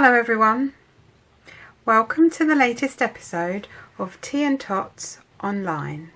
Hello everyone, welcome to the latest episode of Tea and Tots Online.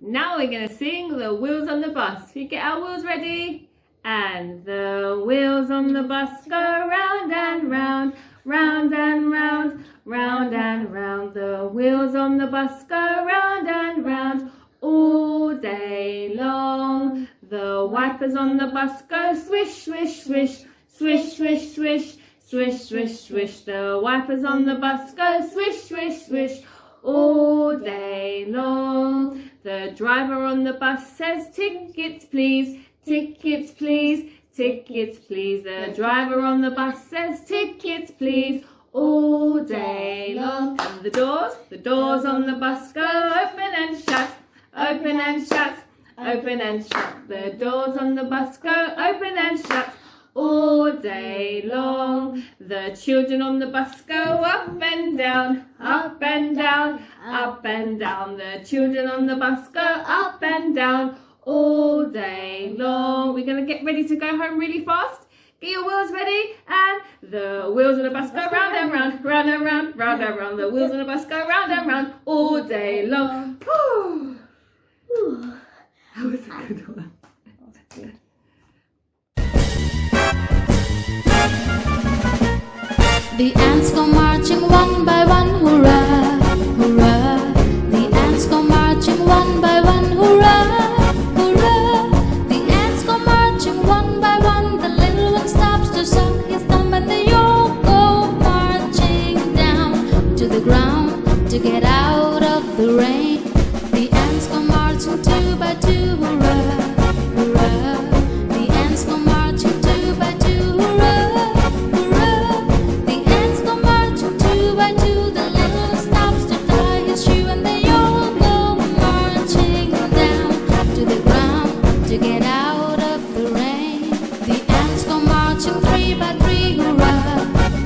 Now we're going to sing The Wheels on the Bus. We get our wheels ready. And the wheels on the bus go round and round, round and round, round and round. The wheels on the bus go round and round all day long. The wipers on the bus go swish, swish, swish, swish, swish, swish, swish, swish, swish. The wipers on the bus go swish, swish, swish all day long. The driver on the bus says, tickets please, tickets please, tickets please. The driver on the bus says, tickets please all day long. And the doors on the bus go open and shut, open and shut, open and shut. The doors on the bus go open and shut all day long. The children on the bus go up and down, up and down, up and down. The children on the bus go up and down all day long. We're going to get ready to go home really fast. Get your wheels ready, and the wheels of the bus go round and round, round and round, round and round. The wheels of the bus go round and round all day long. Whew. That was a good one. The ants go marching one by one, hurrah, hurrah. The ants go marching one by one, hurrah, hurrah. The ants go marching one by one. The little one stops to suck his thumb, and they all go marching down to the ground to get out of the rain. The ants go marching two by two, hurrah, hurrah. The ants go marching two by two, hurrah, hurrah. The ants go marching two by two. The little one stops to tie his shoe, and they all go marching down to the ground to get out of the rain. The ants go marching three by three, hurrah,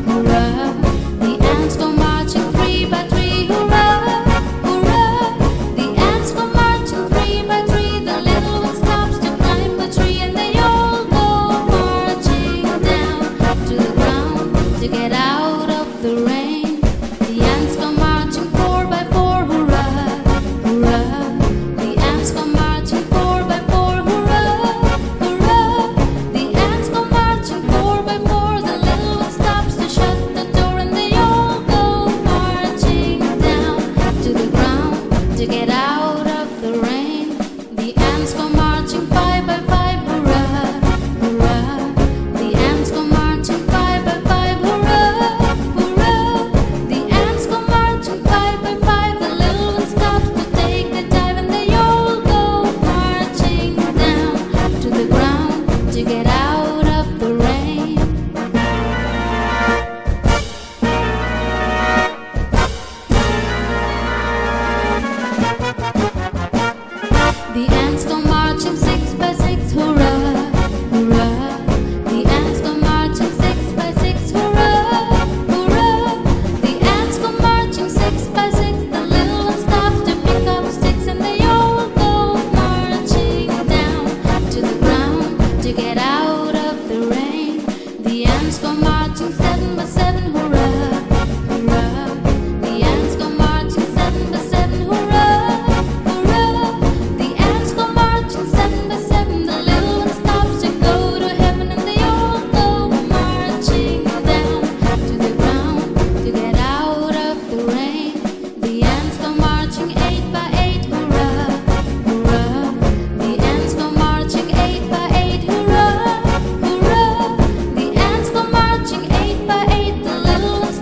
hurrah. The ants go marching three by three, hurrah, hurrah. The ants go marching three by three. The little one stops to climb a tree, and they all go marching down to the ground to get out of the rain. The ants go marching four by four, hurrah, hurrah. The ants go marching four by four, hurrah, hurrah. The ants go marching four by four. The little one stops to shut the door, and they all go marching down to the ground to get out of the rain. The ants go marching five by five, hurrah, hurrah. The ants go marching five by five, hurrah, hurrah. The ants go marching five by five. The little one stops to take a dive, and they all go marching down to the ground to get out of the rain. The ants go marching six by six, hurrah, hurrah. The ants go marching six by six, hurrah, hurrah. The ants go marching six by six. The little one stops to pick up sticks, and they all go marching down to the ground to get out of the rain. The ants go marching seven by seven, hurrah, hurrah. The ants go marching seven by seven, hurrah, hurrah. The ants go marching seven by seven. The little one stops to go to heaven, and they all go marching down to the ground to get out of the rain. The ants go marching eight by eight, hurrah, hurrah. The ants go marching eight by eight, hurrah, hurrah. The ants go marching eight by eight. The little one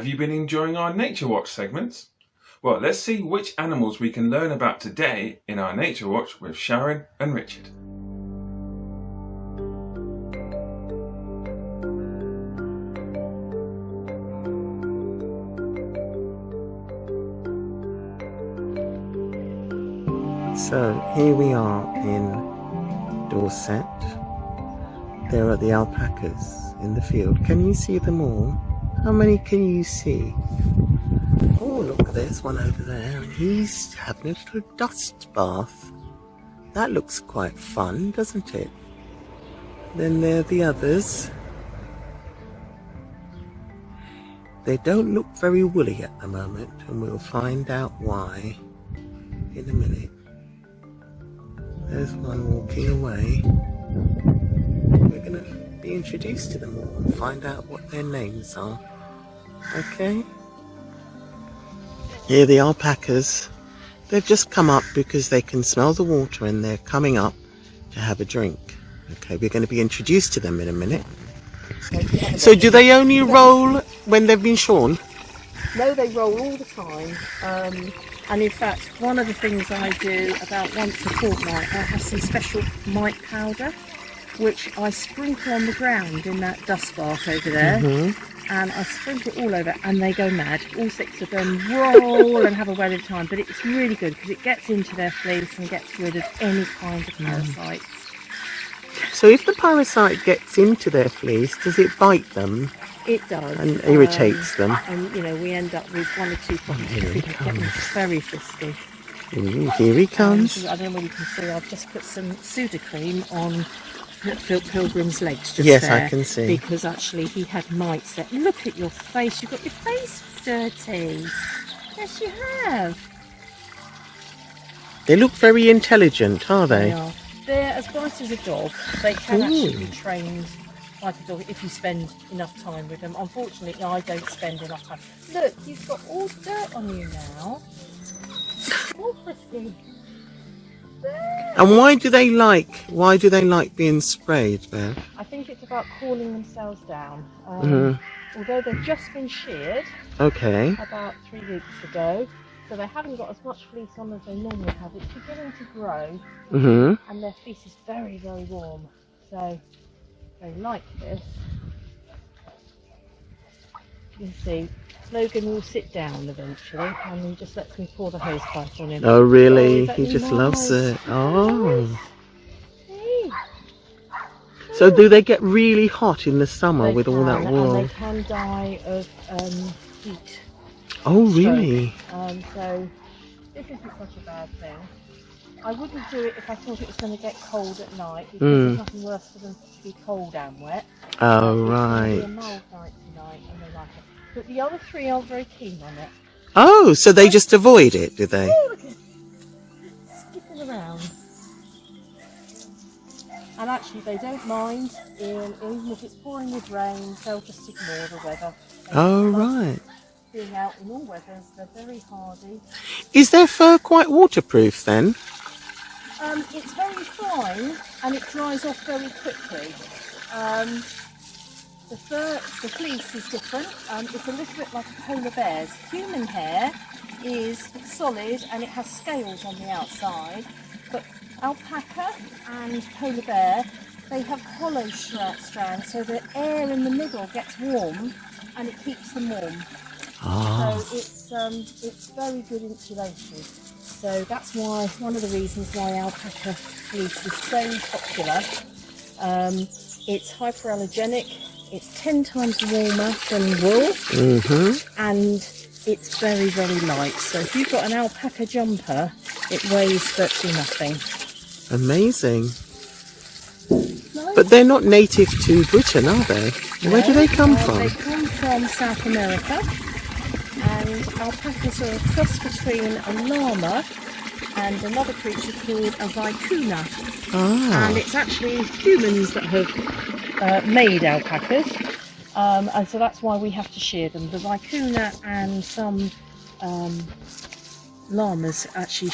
you been enjoying our Nature Watch segments? Well, let's see which animals we can learn about today in our Nature Watch with Sharon and Richard. So here we are in Dorset. There are the alpacas in the field. Can you see them all? How many can you see? Oh, look, there's one over there, and he's having a little dust bath. That looks quite fun, doesn't it? Then there are the others. They don't look very woolly at the moment, and we'll find out why in a minute. There's one walking away. We're going to be introduced to them all and find out what their names are. Okay? Here the alpacas. They've just come up because they can smell the water and they're coming up to have a drink. Okay, we're going to be introduced to them in a minute. So do they only roll when they've been shorn? No, they roll all the time. And in fact, one of the things I do about once a fortnight, I have some special mite powder, which I sprinkle on the ground in that dust bath over there. And I sprinkle it all over and they go mad. All 6 of them roll and have a well of time. But it's really good because it gets into their fleece and gets rid of any kind of parasites. So if the parasite gets into their fleece, does it bite them? It does. And irritates them. And, you know, we end up with 1 or 2 problems. Here he Get them comes. very frisky. Ooh, here he comes. I don't know whether you can see, I've just put some Sudocrem on Pilgrim's legs just Yes, there, I can see. because actually he had mites there. Look at your face, you've got your face dirty. Yes, you have. They look very intelligent, are They they? are. They're as bright as a dog. They can actually Ooh. be trained like a dog if you spend enough time with them. Unfortunately, I don't spend enough time. Look, you've got all dirt on you now. All frisky. There. And why do they like being sprayed, Bev? I think it's about cooling themselves down. Mhm. Although they've just been sheared Okay. about 3 weeks ago, so they haven't got as much fleece on as they normally have. It's beginning to grow, and their fleece is very, very warm. So they like this. You can see, Logan will sit down eventually, and he just lets me pour the hose pipe on him. Oh, really? isn't He he just loves nice? it. Oh. See? So do they get really hot in the summer They with all that can, wool? And they can die of heat. Oh, really? So this isn't such a bad thing. I wouldn't do it if I thought it was going to get cold at night, because there's nothing worse for them to be cold and wet. Oh, It's right. going to be a mild night tonight, and they like it. But the other 3 are very keen on it. Oh, so they just avoid it, do they? Oh, look at it. Skipping around. And actually, they don't mind, even if it's pouring with rain, they'll just ignore the weather. They Oh, love right. being out in all weathers. They're very hardy. Is their fur quite waterproof then? It's very fine and it dries off very quickly. The fleece is different. It's a little bit like a polar bear's. Human hair is solid and it has scales on the outside, but alpaca and polar bear, they have hollow strands, so the air in the middle gets warm and it keeps them warm. Ah. So it's very good insulation. So that's why, one of the reasons why alpaca fleece is so popular. It's hyperallergenic, it's 10 times warmer than wool, and it's very, very light. So if you've got an alpaca jumper, it weighs virtually nothing. Amazing. Nice. But they're not native to Britain, are they? Where do they come from? They come from South America, and alpacas are a cross between a llama and another creature called a vicuna. Ah. And it's actually humans that have made alpacas, and so that's why we have to shear them. The vicuna and some llamas actually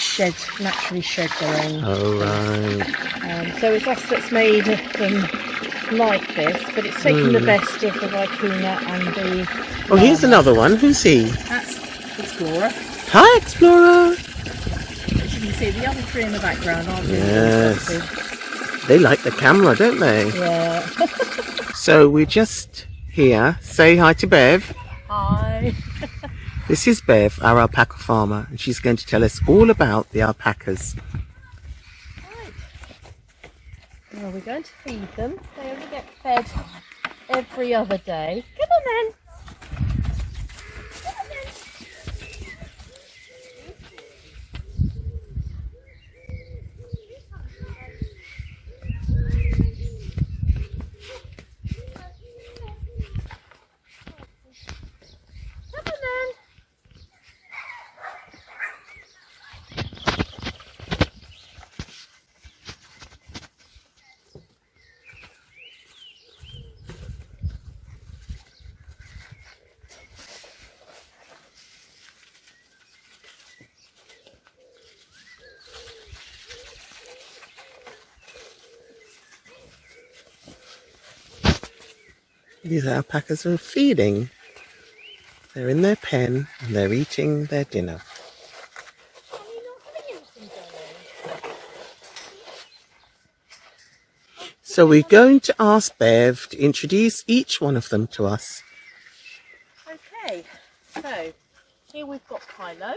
naturally shed their own. Oh, right. So it's us that's made them like this, but it's taking the best of the Vicuna and the... Oh, here's another one. Who's he? That's Explorer. Hi, Explorer. As you can see, the other three in the background aren't really Yes. interested. They like the camera, don't they? Yeah. So we're just here. Say hi to Bev. Hi. This is Bev, our alpaca farmer, and she's going to tell us all about the alpacas. Well, we're going to feed them. They only get fed every other day. Come on then. Come on then. Come on then. These alpacas are feeding. They're in their pen and they're eating their dinner. So we're going to ask Bev to introduce each one of them to us. Okay, so here we've got Kylo,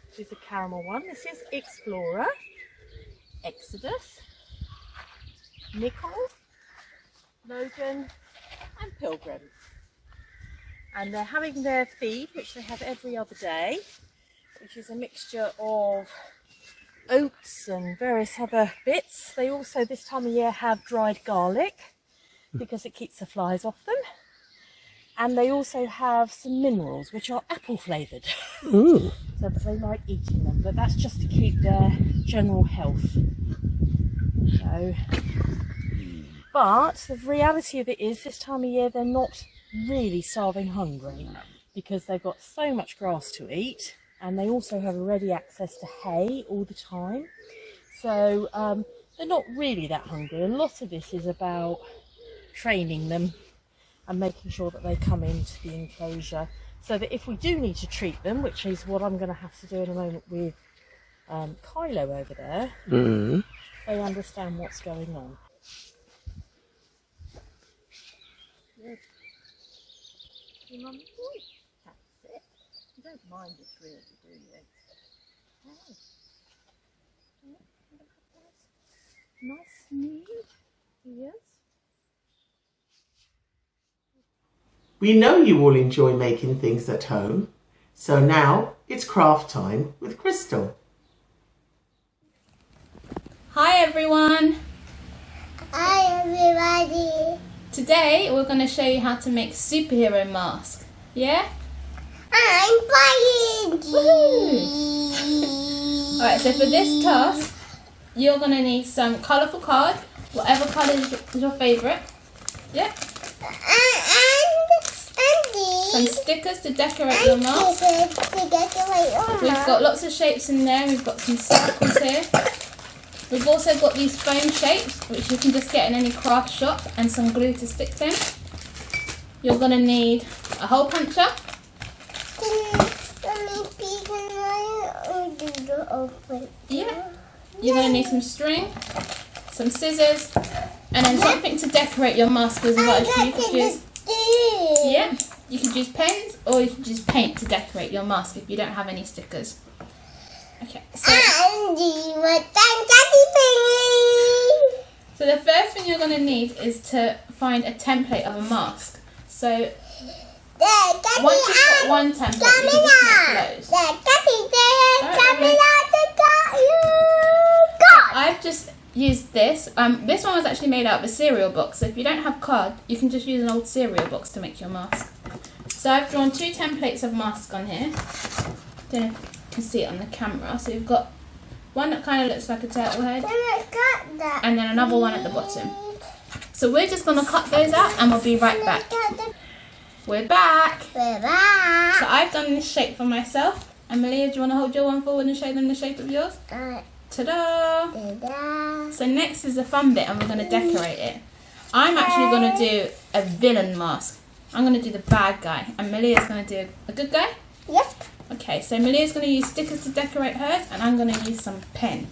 which is a caramel one. This is Explorer, Exodus, Nickel, Logan and Pilgrim. And they're having their feed, which they have every other day, which is a mixture of oats and various other bits. They also this time of year have dried garlic because it keeps the flies off them. And they also have some minerals which are apple flavoured. Ooh. So that they like eating them, but that's just to keep their general health. So, but the reality of it is this time of year they're not really starving hungry because they've got so much grass to eat. And they also have ready access to hay all the time. So they're not really that hungry. A lot of this is about training them and making sure that they come into the enclosure so that if we do need to treat them, which is what I'm going to have to do in a moment with Kylo over there, they understand what's going on. Good. You mummy boy? That's it. You don't mind this really, do you? Oh. Nice neat. Yes. We know you all enjoy making things at home, so now it's craft time with Crystal. Hi everyone! Hi everybody! Today we're going to show you how to make superhero mask. Yeah? I'm playing! Alright, so for this task, you're going to need some colourful card, whatever colour is your favourite. Yeah? Some stickers to decorate your mask. We've got lots of shapes in there. We've got some circles here. We've also got these foam shapes, which you can just get in any craft shop, and some glue to stick them. You're going to need a hole puncher. Yeah. You're going to need some string, some scissors, and then something to decorate your mask as well. So you could use, yeah, you could use pens or you could use paint to decorate your mask if you don't have any stickers. Okay, so the first thing you're going to need is to find a template of a mask. So once you've got one template, you can just make loads. I've just used this. This one was actually made out of a cereal box. So if you don't have card, you can just use an old cereal box to make your mask. So I've drawn two templates of masks on here. Don't know if you can see it on the camera. So you've got one that kind of looks like a turtle head, and then another one at the bottom. So we're just going to cut those out and we'll be right back. We're back. So I've done this shape for myself. And Malia, do you want to hold your one forward and show them the shape of yours? Ta-da! So next is the fun bit and we're going to decorate it. I'm actually going to do a villain mask. I'm going to do the bad guy, and Milia's going to do a good guy? Yep. Okay, so Milia's going to use stickers to decorate hers, and I'm going to use some pen.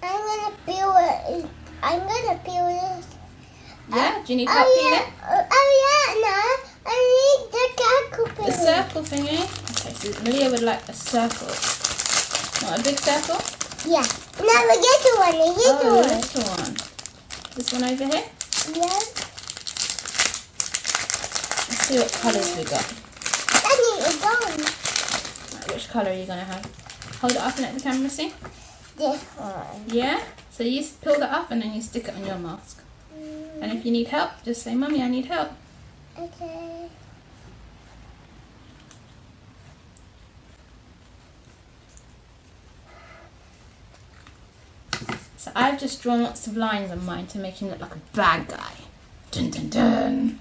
I'm gonna peel it. I'm gonna peel this. Yeah? Do you need help peeling it? No. I need the circle The circle thingy? Okay, so Milia would like a circle. Want a big circle? Yeah. No, the little one. The little Oh, one. the little one. This one over here? Yeah. Let's see what colours we got. Daddy, it's gone. Right, which colour are you going to have? Hold it up and let the camera see. This one. Yeah? So you peel that up and then you stick it on your mask. And if you need help, just say, Mummy, I need help. Okay. So I've just drawn lots of lines on mine to make him look like a bad guy. Dun dun dun.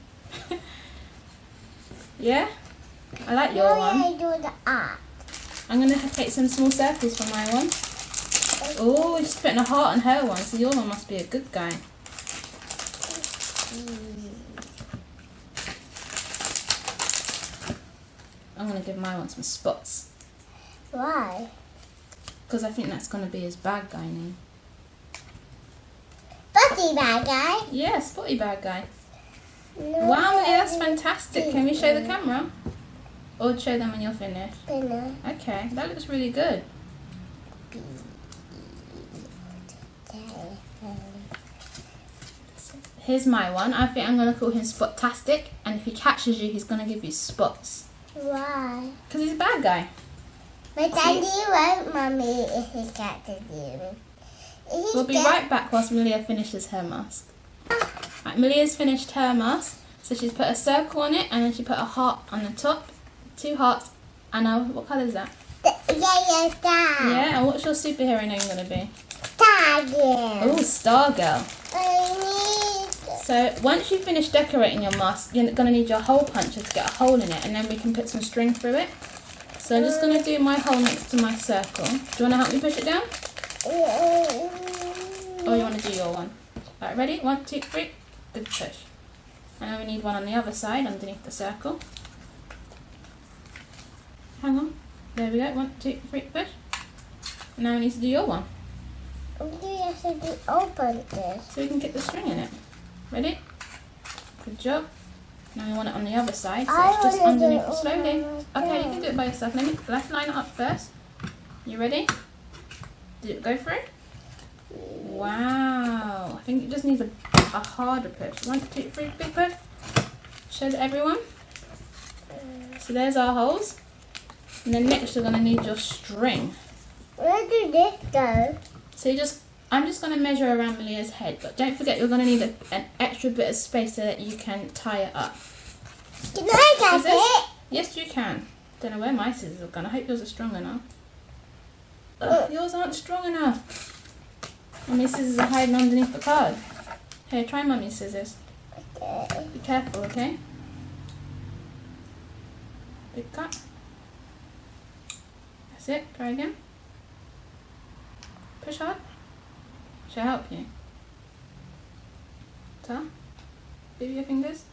Yeah? I like your one. Now I do the art. I'm going to take some small circles for my one. Oh, she's putting a heart on her one, so your one must be a good guy. I'm going to give my one some spots, Why? because I think that's going to be his bad guy name. Buddy bad guy. Yeah, spotty bad guy. No, Wow, Millie, that's fantastic. Can we show the camera? Or show them when you're finished? Banana. Okay, that looks really good. Here's my one. I think I'm going to call him Spotastic, and if he catches you, he's going to give you spots. Why? Because he's a bad guy. But Daddy won't, Mummy, if he catches you. We'll be right back whilst Milia finishes her mask. Right, Milia's finished her mask. So she's put a circle on it, and then she put a heart on the top. 2 hearts. And what colour is that? Yeah, Yeah, and what's your superhero name going to be? Tiger. Oh, Stargirl. I need. So once you finish decorating your mask, you're going to need your hole puncher to get a hole in it, and then we can put some string through it. So I'm just going to do my hole next to my circle. Do you want to help me push it down? Or you want to do your one? Right, ready? 1, 2, 3. Good push. And then we need one on the other side underneath the circle. Hang on. There we go. 1, 2, 3, push. And now we need to do your one. Do you have to open this? So we can get the string in it. Ready? Good job. Now we want it on the other side, so it's just underneath it slowly. Okay, you can do it by yourself. Let's line it up first. You ready? Did it go through? Wow. I think it just needs a harder push. 1, 2, 3, big push. Show to everyone. So there's our holes. And then next you're going to need your string. Where did this go? So I'm just going to measure around Milia's head, but don't forget you're going to need an extra bit of space so that you can tie it up. Can I get Scissors? it? Yes, you can. Don't know where my scissors have gone. I hope yours are strong enough. Ugh, yours aren't strong enough. Mummy's scissors are hiding underneath the card. Here, try Mummy's scissors. Okay. Be careful, okay? Big cut. That's it. Try again. Push hard. Should I help you? Tell? Move your fingers.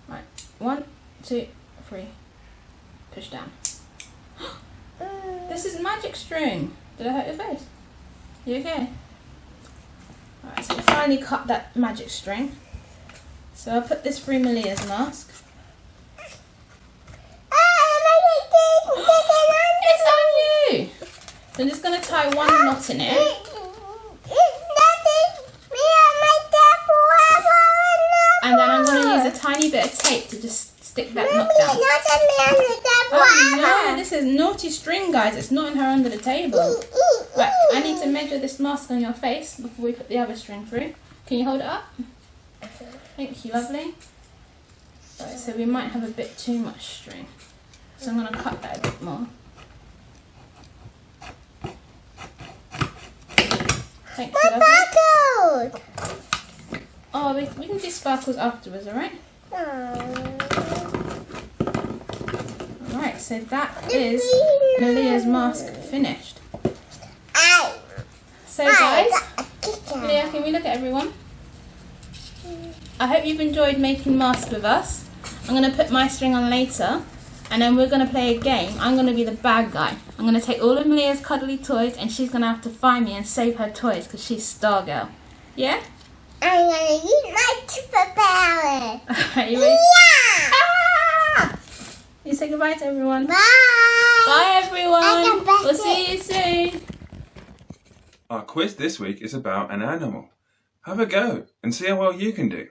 Right. 1, 2, 3. Push down. This is magic string. Did I hurt your face? You okay? Alright, so we finally cut that magic string. So I'll put this through Milia's mask. It's on you! So I'm just going to tie one knot in it. And then I'm going to use a tiny bit of tape to just stick that knot down. Oh no, this is naughty string, guys. It's not in her under the table. Right, I need to measure this mask on your face before we put the other string through. Can you hold it up? Thank you, lovely. Right, so we might have a bit too much string. So I'm going to cut that a bit more. Thank you, lovely. Oh, we can do sparkles afterwards, alright? Alright, so that is Milia's mask finished. So guys, Milia, can we look at everyone? I hope you've enjoyed making masks with us. I'm going to put my string on later, and then we're going to play a game. I'm going to be the bad guy. I'm going to take all of Malia's cuddly toys, and she's going to have to find me and save her toys because she's Stargirl. Yeah? I'm gonna use my superpower. Are you ready? Yeah! Ah! You say goodbye to everyone. Bye! Bye everyone. I got We'll see you soon. Our quiz this week is about an animal. Have a go and see how well you can do.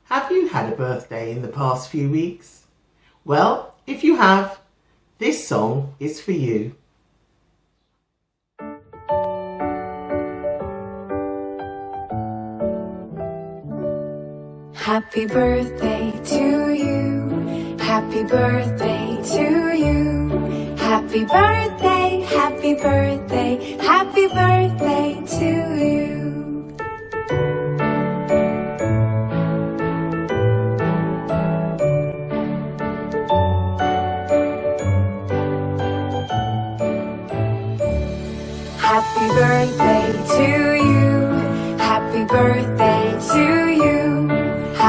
Have you had a birthday in the past few weeks? Well, if you have, this song is for you. Happy birthday to you. Happy birthday to you. Happy birthday, happy birthday, happy birthday to you.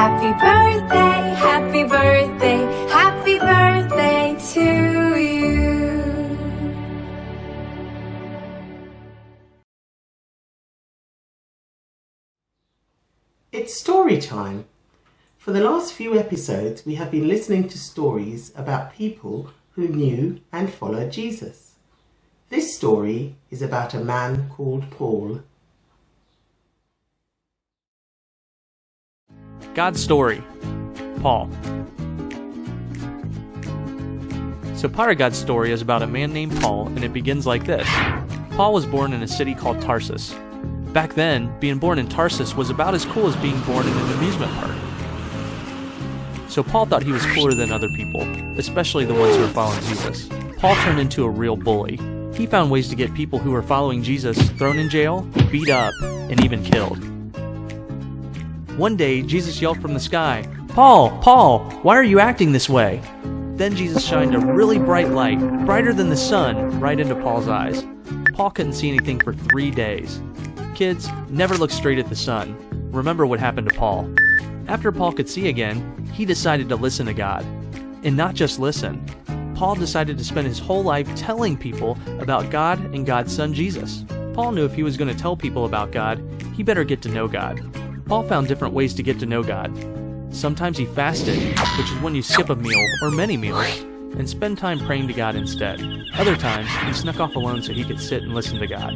Happy birthday, happy birthday, happy birthday to you. It's story time. For the last few episodes, we have been listening to stories about people who knew and followed Jesus. This story is about a man called Paul. God's story, Paul. So part of God's story is about a man named Paul, and it begins like this. Paul was born in a city called Tarsus. Back then, being born in Tarsus was about as cool as being born in an amusement park. So Paul thought he was cooler than other people, especially the ones who were following Jesus. Paul turned into a real bully. He found ways to get people who were following Jesus thrown in jail, beat up, and even killed. One day, Jesus yelled from the sky, "Paul, Paul, why are you acting this way?" Then Jesus shined a really bright light, brighter than the sun, right into Paul's eyes. Paul couldn't see anything for 3 days. Kids, never look straight at the sun. Remember what happened to Paul. After Paul could see again, he decided to listen to God. And not just listen. Paul decided to spend his whole life telling people about God and God's son Jesus. Paul knew if he was going to tell people about God, he better get to know God. Paul found different ways to get to know God. Sometimes he fasted, which is when you skip a meal or many meals, and spend time praying to God instead. Other times, he snuck off alone so he could sit and listen to God.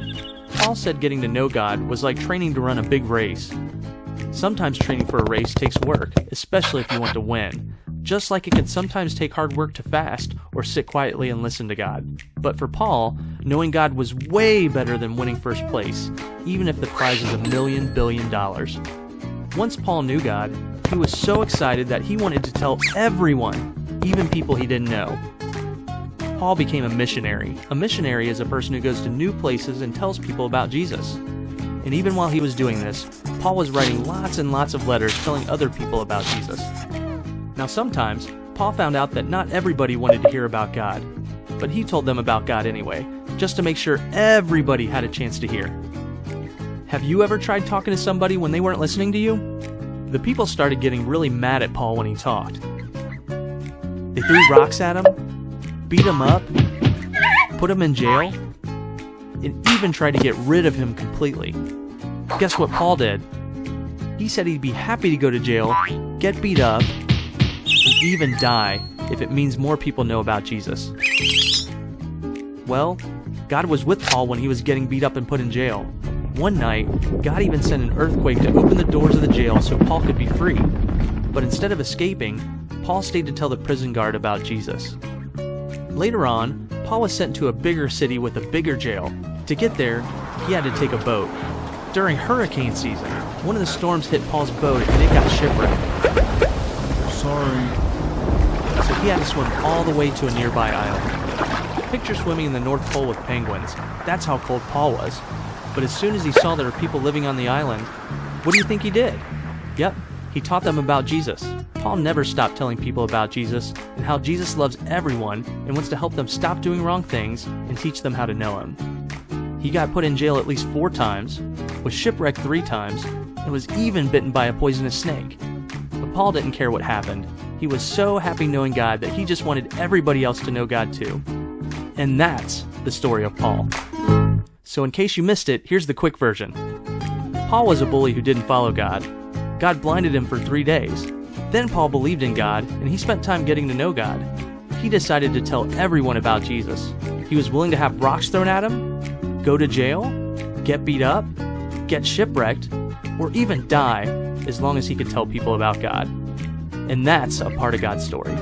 Paul said getting to know God was like training to run a big race. Sometimes training for a race takes work, especially if you want to win. Just like it can sometimes take hard work to fast or sit quietly and listen to God. But for Paul, knowing God was way better than winning first place, even if the prize is $1 billion. Once Paul knew God, he was so excited that he wanted to tell everyone, even people he didn't know. Paul became a missionary. A missionary is a person who goes to new places and tells people about Jesus. And even while he was doing this, Paul was writing lots and lots of letters telling other people about Jesus. Now sometimes, Paul found out that not everybody wanted to hear about God, but he told them about God anyway, just to make sure everybody had a chance to hear. Have you ever tried talking to somebody when they weren't listening to you? The people started getting really mad at Paul when he talked. They threw rocks at him, beat him up, put him in jail, and even tried to get rid of him completely. Guess what Paul did? He said he'd be happy to go to jail, get beat up, and even die if it means more people know about Jesus. Well, God was with Paul when he was getting beat up and put in jail. One night, God even sent an earthquake to open the doors of the jail so Paul could be free. But instead of escaping, Paul stayed to tell the prison guard about Jesus. Later on, Paul was sent to a bigger city with a bigger jail. To get there, he had to take a boat. During hurricane season, one of the storms hit Paul's boat and it got shipwrecked. Sorry. So he had to swim all the way to a nearby island. Picture swimming in the North Pole with penguins. That's how cold Paul was. But as soon as he saw there were people living on the island, what do you think he did? Yep, he taught them about Jesus. Paul never stopped telling people about Jesus and how Jesus loves everyone and wants to help them stop doing wrong things and teach them how to know him. He got put in jail at least 4 times, was shipwrecked 3 times, and was even bitten by a poisonous snake. But Paul didn't care what happened. He was so happy knowing God that he just wanted everybody else to know God too. And that's the story of Paul. So in case you missed it, here's the quick version. Paul was a bully who didn't follow God. God blinded him for 3 days. Then Paul believed in God, and he spent time getting to know God. He decided to tell everyone about Jesus. He was willing to have rocks thrown at him, go to jail, get beat up, get shipwrecked, or even die, as long as he could tell people about God. And that's a part of God's story.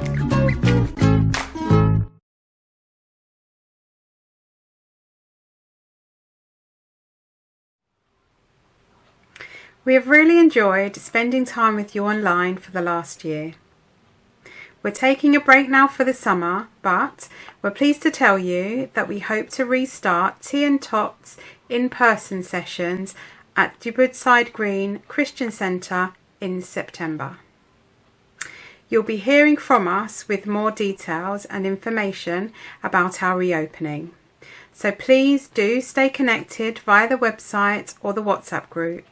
We have really enjoyed spending time with you online for the last year. We're taking a break now for the summer, but we're pleased to tell you that we hope to restart Tea and Tots in-person sessions at the Woodside Green Christian Centre in September. You'll be hearing from us with more details and information about our reopening. So please do stay connected via the website or the WhatsApp group.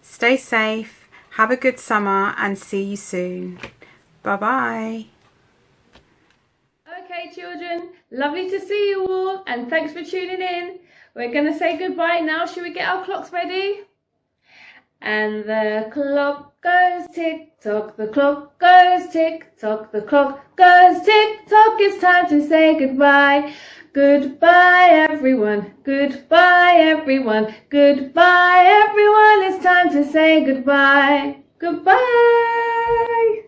Stay safe Have a good summer and see you soon. Bye-bye. Okay, children, lovely to see you all, and thanks for tuning in. We're going to say goodbye now. Should we get our clocks ready? And the clock goes tick-tock, the clock goes tick-tock, the clock goes tick-tock, it's time to say goodbye. Goodbye everyone, goodbye everyone, goodbye everyone, it's time to say goodbye. Goodbye!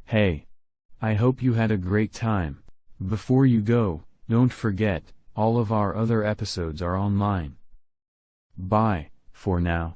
Hey. I hope you had a great time. Before you go, don't forget, all of our other episodes are online. Bye, for now.